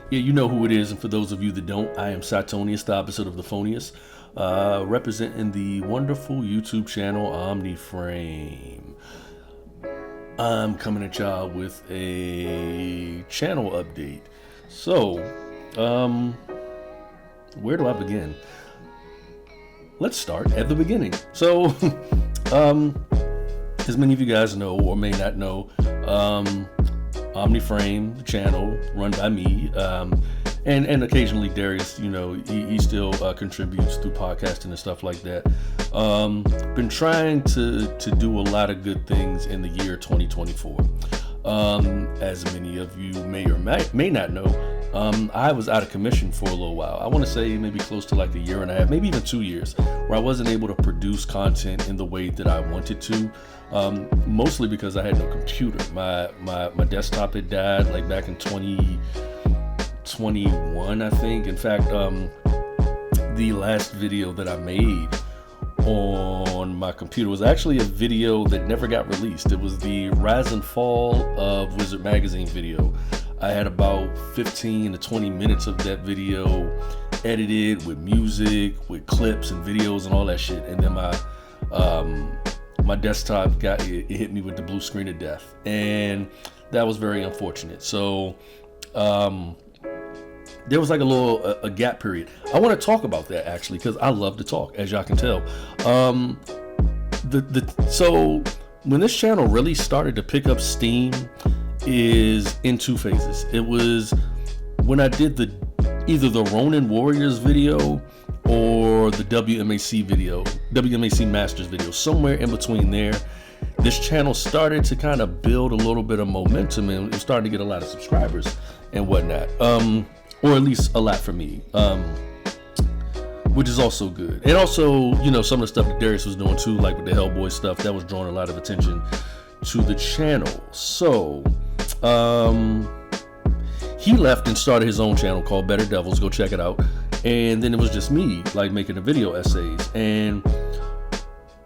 Yeah, you know who it is, and for those of you that don't, I am Cytonius, the opposite of the Phonius, representing the wonderful YouTube channel OmniFrame. I'm coming at y'all with a channel update. So, where do I begin? Let's start at the beginning. So, as many of you guys know or may not know, OmniFrame, the channel run by me, and occasionally Darius, he still contributes through podcasting and stuff like that. Been trying to do a lot of good things in the year 2024. As many of you may or may not know, I was out of commission for a little while. I want to say maybe close to like a year and a half, maybe even 2 years, where I wasn't able to produce content in the way that I wanted to. Mostly because I had no computer. My desktop had died like back in 2021, I think. In fact, the last video that I made on my computer was actually a video that never got released. It was the rise and fall of Wizard Magazine video. I had about 15 to 20 minutes of that video edited with music, with clips and videos and all that shit. And then my desktop it hit me with the blue screen of death, and that was very unfortunate. So there was like a gap period. I want to talk about that actually because I love to talk, as y'all can tell. So when this channel really started to pick up steam is in two phases. It was when I did either the Ronin Warriors video or the WMAC Masters video, somewhere in between there. This channel started to kind of build a little bit of momentum, and it was starting to get a lot of subscribers and whatnot, or at least a lot for me, which is also good. And also, some of the stuff that Darius was doing too, like with the Hellboy stuff, that was drawing a lot of attention to the channel. So he left and started his own channel called Better Devils. Go check it out. And then it was just me, like, making the video essays. And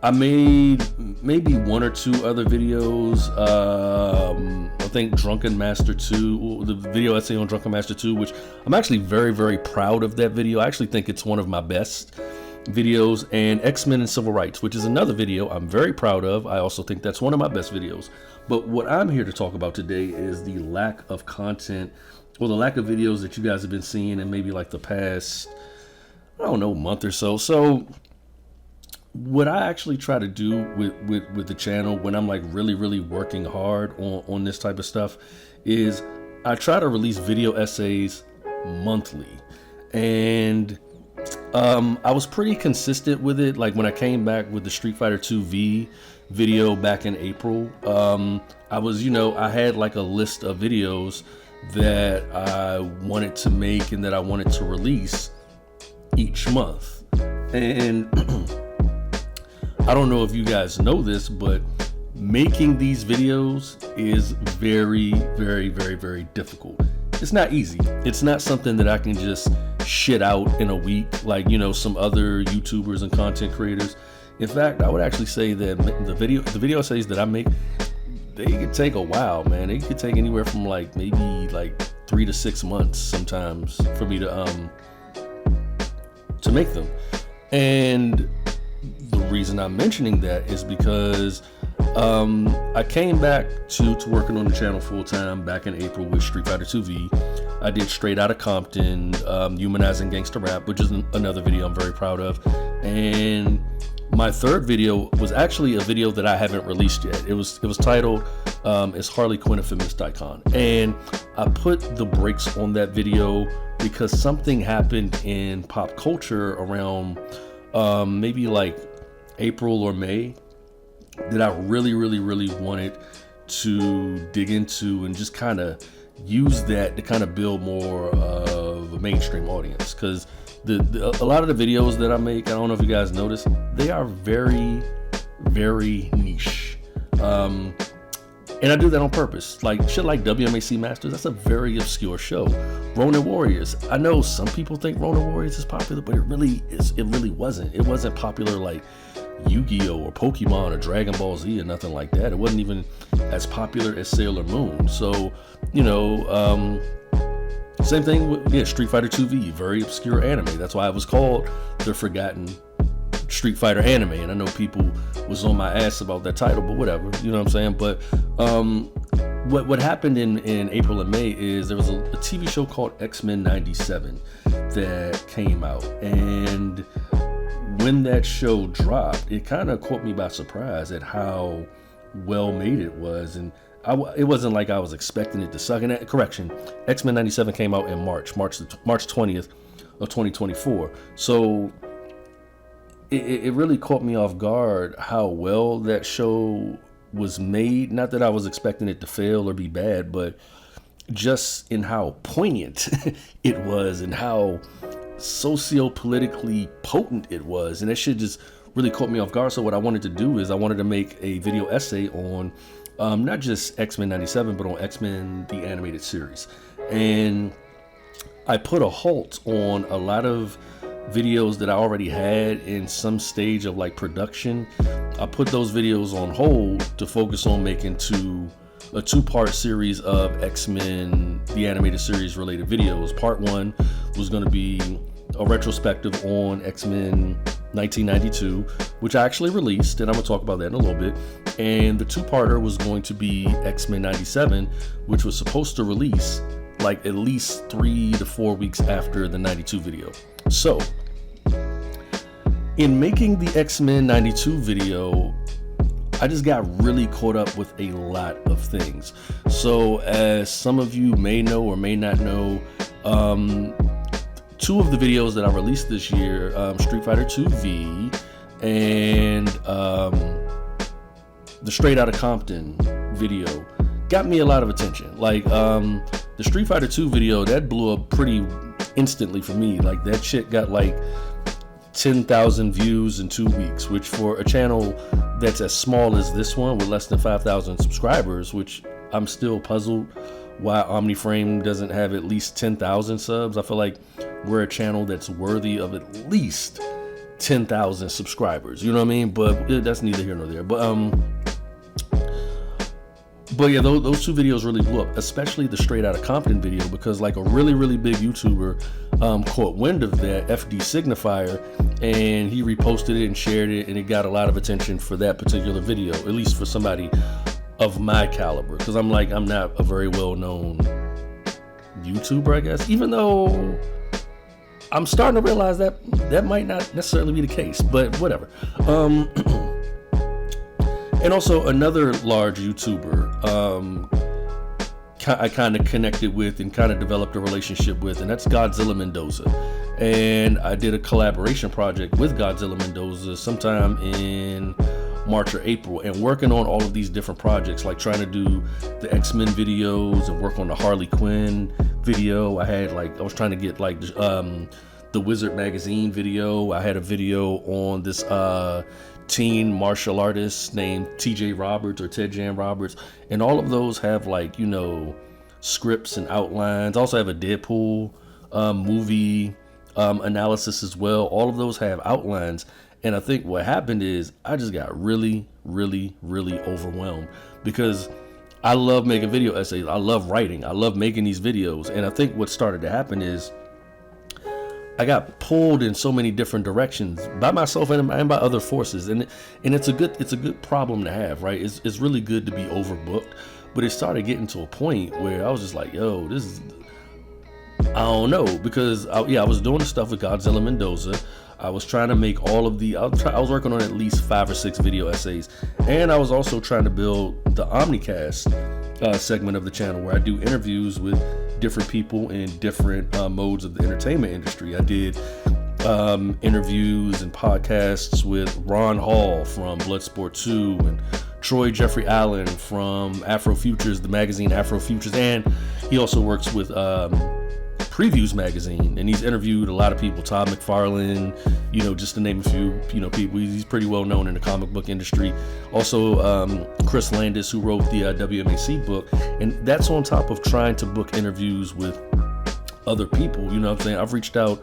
I made maybe one or two other videos. I think Drunken Master 2, the video essay on Drunken Master 2, which I'm actually very, very proud of that video. I actually think it's one of my best videos. And X-Men and Civil Rights, which is another video I'm very proud of. I also think that's one of my best videos. But what I'm here to talk about today is the lack of content, or the lack of videos that you guys have been seeing in maybe like the past, month or so. So what I actually try to do with the channel when I'm like really, really working hard on this type of stuff is I try to release video essays monthly. And I was pretty consistent with it. Like when I came back with the Street Fighter 2 V video back in April, I was, I had like a list of videos that I wanted to make and that I wanted to release each month. And I don't know if you guys know this, but making these videos is very, very, very, very difficult. It's not easy. It's not something that I can just shit out in a week like, some other YouTubers and content creators. In fact, I would actually say that the video essays that I make, they could take a while, man. They could take anywhere from maybe 3 to 6 months sometimes for me to make them. And the reason I'm mentioning that is because I came back to working on the channel full time back in April with Street Fighter 2 V. I did Straight Outta Compton, Humanizing Gangsta Rap, which is another video I'm very proud of. And my third video was actually a video that I haven't released yet. It was titled "Is Harley Quinn a Feminist Icon?" And I put the brakes on that video because something happened in pop culture around maybe like April or May that I really, really, really wanted to dig into and just kind of use that to kind of build more of a mainstream audience. Because a lot of the videos that I make, I don't know if you guys notice, they are very, very niche. And I do that on purpose. Like shit like WMAC Masters, that's a very obscure show. Ronin Warriors, I know some people think Ronin Warriors is popular, but it really wasn't. It wasn't popular like Yu-Gi-Oh or Pokemon or Dragon Ball Z or nothing like that. It wasn't even as popular as Sailor Moon. So, Same thing with Street Fighter 2V, very obscure anime. That's why it was called the Forgotten Street Fighter anime. And I know people was on my ass about that title, but whatever, you know what I'm saying? But what happened in April and May is there was a TV show called X-Men 97 that came out, and when that show dropped, it kind of caught me by surprise at how well made it was. And it wasn't like I was expecting it to suck. And correction, X-Men 97 came out in March 20th of 2024. So it really caught me off guard how well that show was made. Not that I was expecting it to fail or be bad, but just in how poignant it was and how socio-politically potent it was. And that shit just really caught me off guard. So what I wanted to do is I wanted to make a video essay on not just X-Men 97, but on X-Men the animated series. And I put a halt on a lot of videos that I already had in some stage of like production. I put those videos on hold to focus on making a two-part series of X-Men the animated series related videos. Part 1 was going to be a retrospective on X-Men 1992, which I actually released, and I'm going to talk about that in a little bit. And the two-parter was going to be X-Men 97, which was supposed to release like at least 3 to 4 weeks after the 92 video. So, in making the X-Men 92 video, I just got really caught up with a lot of things. So, as some of you may know or may not know, 2 of the videos that I released this year, Street Fighter 2V and the Straight Outta Compton video, got me a lot of attention. Like the Street Fighter 2 video, that blew up pretty instantly for me. Like that shit got like 10,000 views in 2 weeks, which for a channel that's as small as this one with less than 5,000 subscribers, which I'm still puzzled why OmniFrame doesn't have at least 10,000 subs. I feel like we're a channel that's worthy of at least 10,000 subscribers. You know what I mean? But that's neither here nor there. But yeah, those 2 videos really blew up, especially the Straight Outta Compton video, because like a really, really big YouTuber caught wind of that, FD Signifier, and he reposted it and shared it, and it got a lot of attention for that particular video, at least for somebody of my caliber, because I'm not a very well-known YouTuber, I guess, even though I'm starting to realize that might not necessarily be the case, but whatever. And also another large YouTuber I kind of connected with and kind of developed a relationship with, and that's Godzilla Mendoza. And I did a collaboration project with Godzilla Mendoza sometime in March or April, and working on all of these different projects, like trying to do the X-Men videos and work on the Harley Quinn video. I was trying to get like the Wizard magazine video. I had a video on this teen martial artist named TJ Roberts or Ted Jan Roberts, and all of those have like, you know, scripts and outlines. I also have a Deadpool movie analysis as well. All of those have outlines. And I think what happened is I just got really, really, really overwhelmed, because I love making video essays. I love writing. I love making these videos. And I think what started to happen is I got pulled in so many different directions by myself and by other forces. And it's a good problem to have, right? It's really good to be overbooked. But it started getting to a point where I was just like, yo, this is, I don't know, because I was doing the stuff with Godzilla Mendoza. I was trying to make all of I was working on at least 5 or 6 video essays. And I was also trying to build the Omnicast segment of the channel, where I do interviews with different people in different modes of the entertainment industry. I did interviews and podcasts with Ron Hall from Bloodsport 2 and Troy Jeffrey Allen from Afrofutures, the magazine Afrofutures, and he also works with Previews magazine, and he's interviewed a lot of people, Todd McFarlane, you know, just to name a few, you know, people. He's pretty well known in the comic book industry. Also Chris Landis, who wrote the WMAC book, and that's on top of trying to book interviews with other people. You know what I'm saying? I've reached out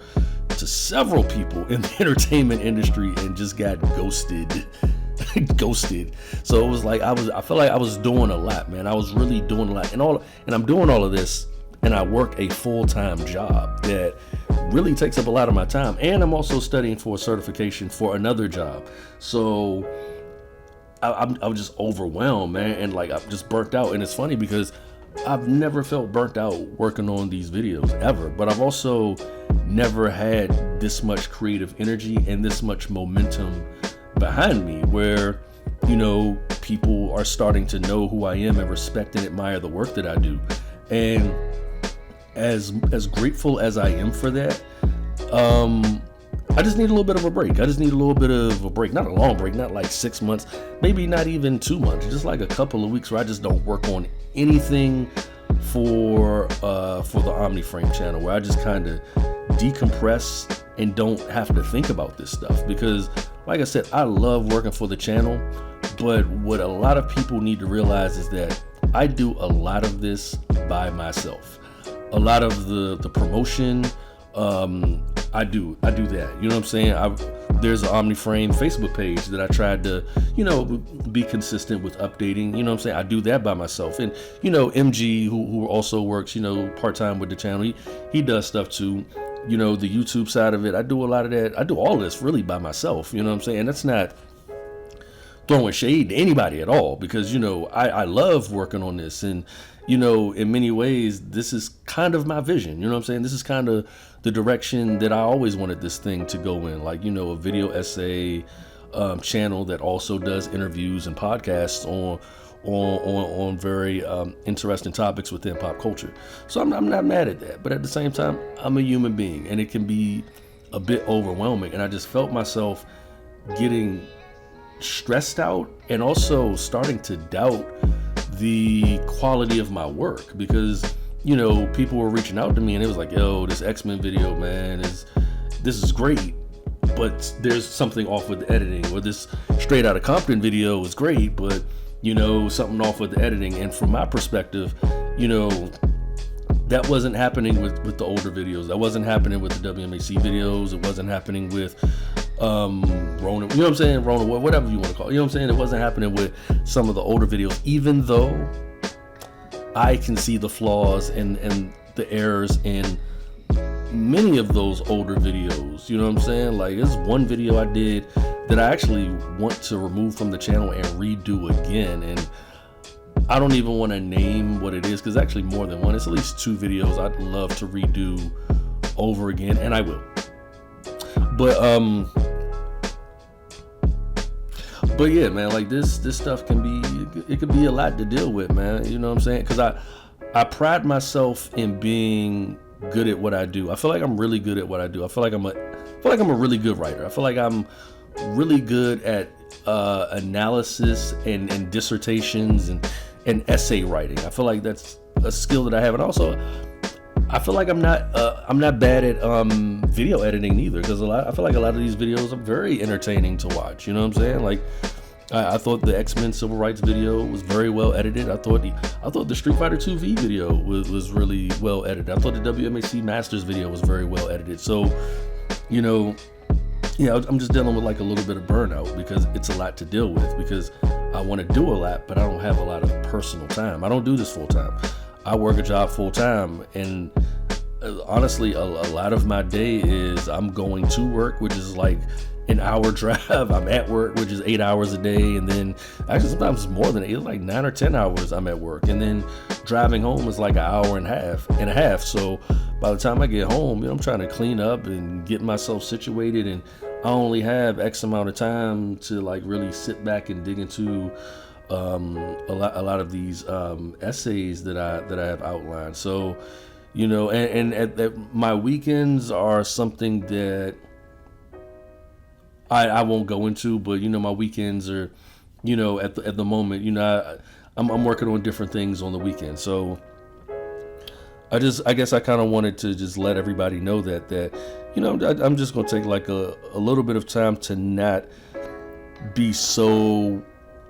to several people in the entertainment industry and just got ghosted. So it was like I felt like I was doing a lot, man. I was really doing a lot, and I'm doing all of this and I work a full-time job that really takes up a lot of my time. And I'm also studying for a certification for another job. So I'm just overwhelmed, man. And like, I'm just burnt out. And it's funny because I've never felt burnt out working on these videos ever, but I've also never had this much creative energy and this much momentum behind me where, you know, people are starting to know who I am and respect and admire the work that I do. And as grateful as I am for that, I just need a little bit of a break. I just need a little bit of a break, not a long break, not like 6 months, maybe not even 2 months, just like a couple of weeks where I just don't work on anything for the OmniFrame channel, where I just kind of decompress and don't have to think about this stuff. Because like I said, I love working for the channel, but what a lot of people need to realize is that I do a lot of this by myself. A lot of the promotion, I do that. You know what I'm saying? There's an OmniFrame Facebook page that I tried to, you know, be consistent with updating. You know what I'm saying? I do that by myself. And, you know, MG, who also works, you know, part-time with the channel, he does stuff too. You know, the YouTube side of it, I do a lot of that. I do all this really by myself. You know what I'm saying? And that's not throwing shade to anybody at all, because, you know, I love working on this. And, you know, in many ways, this is kind of my vision. You know what I'm saying? This is kind of the direction that I always wanted this thing to go in. Like, you know, a video essay channel that also does interviews and podcasts on very interesting topics within pop culture. So I'm not mad at that. But at the same time, I'm a human being, and it can be a bit overwhelming. And I just felt myself getting stressed out and also starting to doubt the quality of my work, because, you know, people were reaching out to me and it was like, yo, this X-Men video, man, this is great, but there's something off with the editing. Or this Straight Outta Compton video is great, but, you know, something off with the editing. And from my perspective, you know, that wasn't happening with the older videos. That wasn't happening with the WMAC videos. It wasn't happening with Rona, you know what I'm saying? Rona, whatever you want to call it. You know what I'm saying? It wasn't happening with some of the older videos, even though I can see the flaws and the errors in many of those older videos. You know what I'm saying? Like, there's one video I did that I actually want to remove from the channel and redo again. And I don't even want to name what it is, because actually more than one. It's at least 2 videos I'd love to redo over again, and I will. But yeah, man, like this stuff can be a lot to deal with, man. You know what I'm saying? Because I pride myself in being good at what I do. I feel like I'm really good at what I do. I feel like I'm a really good writer. I feel like I'm really good at analysis and dissertations and essay writing. I feel like that's a skill that I have. And also, I feel like I'm not bad at video editing either, because I feel like a lot of these videos are very entertaining to watch. You know what I'm saying? Like, I thought the X-Men Civil Rights video was very well edited. I thought the Street Fighter 2V video was really well edited. I thought the WMAC Masters video was very well edited. So, you know, yeah, I'm just dealing with like a little bit of burnout, because it's a lot to deal with, because I want to do a lot, but I don't have a lot of personal time. I don't do this full time. I work a job full time, and honestly, a lot of my day is I'm going to work, which is like an hour drive. I'm at work, which is 8 hours a day, and then actually sometimes it's more than 8, like 9 or 10 hours I'm at work, and then driving home is like an hour and a half. So by the time I get home, you know, I'm trying to clean up and get myself situated, and I only have X amount of time to like really sit back and dig into a lot of these essays that I have outlined. So, you know, and at my weekends are something that I won't go into, but, you know, my weekends are, you know, at the moment, you know, I'm working on different things on the weekend. So I guess I kind of wanted to just let everybody know that, you know, I'm just going to take like a little bit of time to not be so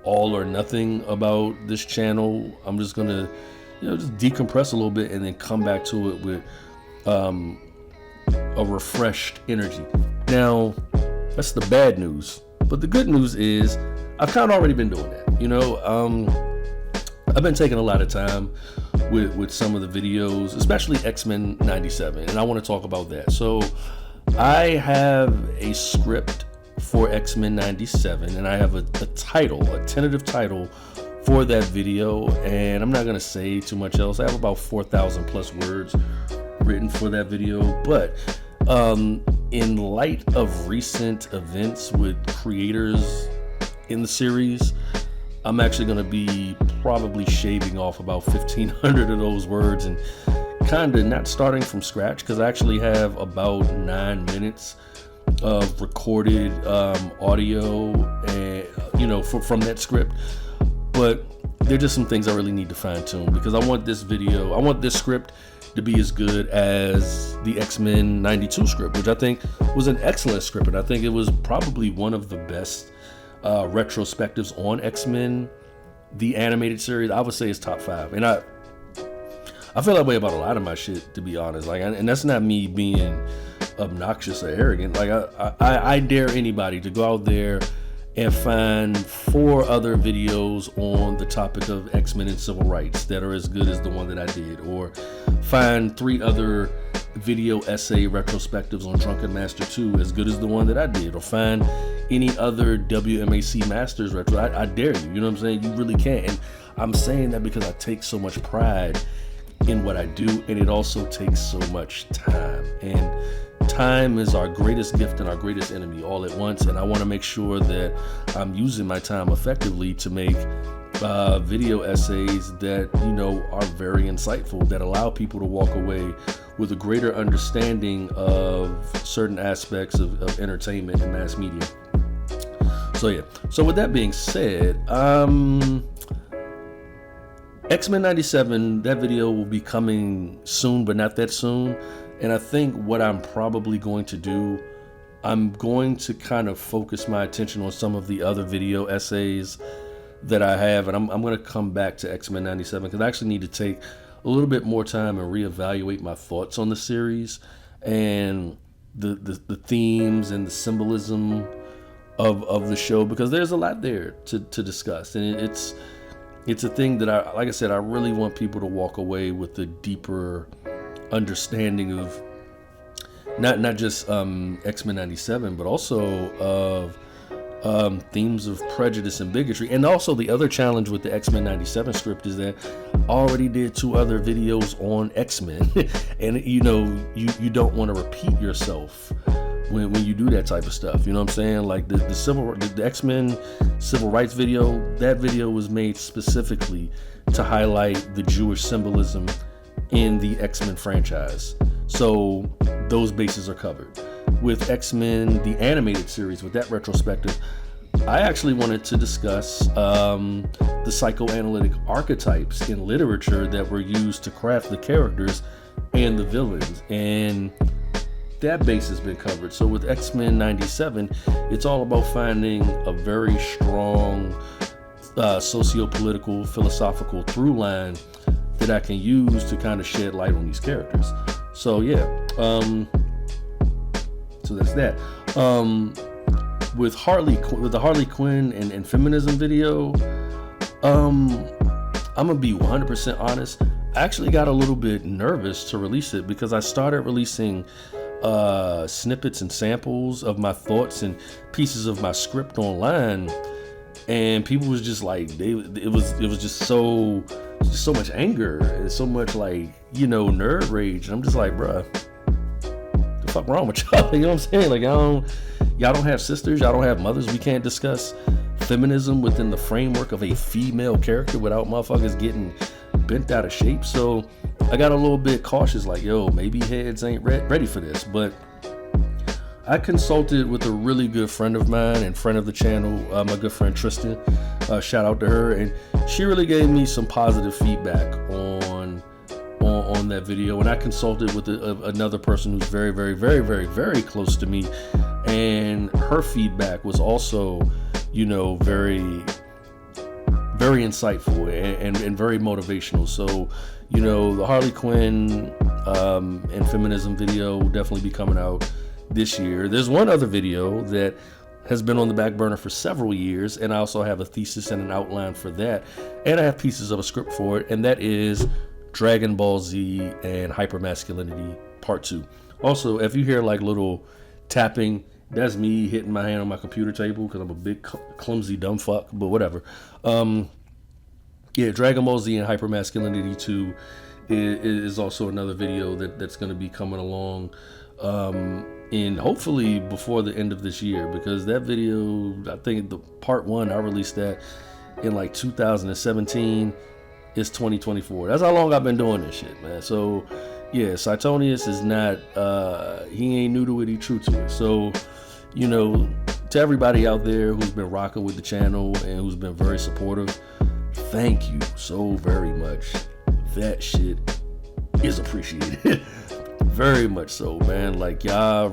all or nothing about this channel. I'm just going to, you know, just decompress a little bit and then come back to it with a refreshed energy. Now, that's the bad news. But the good news is I've kind of already been doing that. You know, I've been taking a lot of time with some of the videos, especially X-Men 97, and I want to talk about that. So I have a script for X-Men 97, and I have a title, a tentative title for that video, and I'm not going to say too much else. I have about 4,000 plus words written for that video, but in light of recent events with creators in the series, I'm actually going to be probably shaving off about 1,500 of those words and kind of not starting from scratch, because I actually have about 9 minutes of recorded audio and from that script. But there are just some things I really need to fine tune, because I want this script to be as good as the X-Men 92 script, which I think was an excellent script, and I think it was probably one of the best retrospectives on X-Men, the animated series. I would say it's top 5, and I feel that way about a lot of my shit, to be honest. Like, and that's not me being obnoxious or arrogant. Like, I dare anybody to go out there and find 4 other videos on the topic of X-Men and civil rights that are as good as the one that I did, or find 3 other video essay retrospectives on Drunken Master 2 as good as the one that I did, or find any other WMAC Masters retro. I dare you, you know what I'm saying? You really can. And I'm saying that because I take so much pride in what I do, and it also takes so much time. And time is our greatest gift and our greatest enemy all at once, and I want to make sure that I'm using my time effectively to make video essays that are very insightful, that allow people to walk away with a greater understanding of certain aspects of entertainment and mass media. So with that being said, X-Men 97, that video will be coming soon, but not that soon. And I think what I'm probably going to do, I'm going to kind of focus my attention on some of the other video essays that I have, and I'm going to come back to X-Men 97 because I actually need to take a little bit more time and reevaluate my thoughts on the series and the themes and the symbolism of the show, because there's a lot there to discuss, and it's a thing that like I said, I really want people to walk away with a deeper understanding of not just X-Men 97, but also of themes of prejudice and bigotry. And also the other challenge with the X-Men 97 script is that I already did 2 other videos on X-Men and you don't want to repeat yourself when you do that type of stuff. You know what I'm saying? Like the X-Men civil rights video, that video was made specifically to highlight the Jewish symbolism in the X-Men franchise. So those bases are covered. With X-Men, the animated series, with that retrospective, I actually wanted to discuss the psychoanalytic archetypes in literature that were used to craft the characters and the villains, and that base has been covered. So with X-Men 97, it's all about finding a very strong socio-political, philosophical through line that I can use to kind of shed light on these characters. So yeah, so that's that. With the Harley Quinn and feminism video, I'm gonna be 100% honest. I actually got a little bit nervous to release it because I started releasing snippets and samples of my thoughts and pieces of my script online, and people was just like, it was just so much anger and so much nerve rage, and I'm just like, bruh, the fuck wrong with y'all? You know what I'm saying? Like, y'all don't have sisters, y'all don't have mothers. We can't discuss feminism within the framework of a female character without motherfuckers getting bent out of shape. So I got a little bit cautious, like, yo, maybe heads ain't ready for this. But I consulted with a really good friend of mine and friend of the channel, my good friend Tristan. Shout out to her, and she really gave me some positive feedback on that video. And I consulted with another person who's very, very, very, very, very close to me, and her feedback was also, very, very insightful and very motivational. So, the Harley Quinn and feminism video will definitely be coming out this year. There's one other video that has been on the back burner for several years, and I also have a thesis and an outline for that, and I have pieces of a script for it, and that is Dragon Ball Z and Hypermasculinity Part 2. Also, if you hear like little tapping, that's me hitting my hand on my computer table because I'm a big clumsy dumb fuck, but whatever. Yeah, Dragon Ball Z and Hypermasculinity 2 is also another video that's going to be coming along in hopefully before the end of this year, because that video, I think the part 1, I released that in like 2017. It's 2024. That's how long I've been doing this shit, man. So yeah, Cytonius is not he ain't new to it, he true to it. So, you know, to everybody out there who's been rocking with the channel and who's been very supportive, thank you so very much. That shit is appreciated. Very much so, man. Like y'all,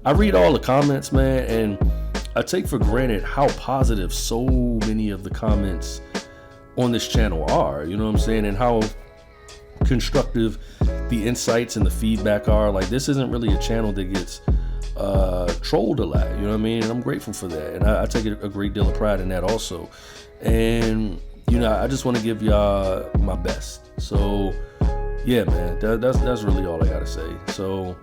I read all the comments, man, and I take for granted how positive so many of the comments on this channel are, you know what I'm saying, and how constructive the insights and the feedback are. Like, this isn't really a channel that gets trolled a lot, you know what I mean, and I'm grateful for that, and I take a great deal of pride in that also. And you know, I just want to give y'all my best. So yeah, man, that's really all I gotta say. So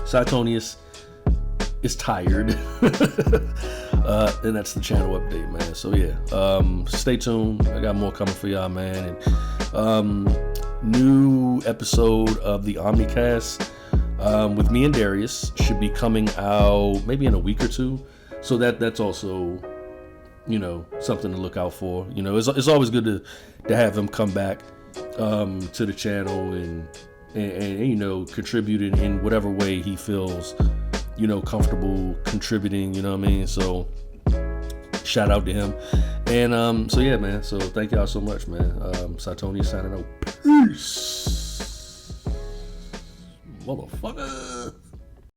Cytonius is tired. And that's the channel update, man. So yeah, stay tuned. I got more coming for y'all, man. And new episode of the Omnicast with me and Darius should be coming out maybe in a week or two. So that's also, you know, something to look out for. You know, it's always good to have him come back to the channel and you know, contribute in whatever way he feels, you know, comfortable contributing, you know what I mean? So shout out to him. And so yeah, man, so thank y'all so much, man. Cytonius signing out. Peace, motherfucker.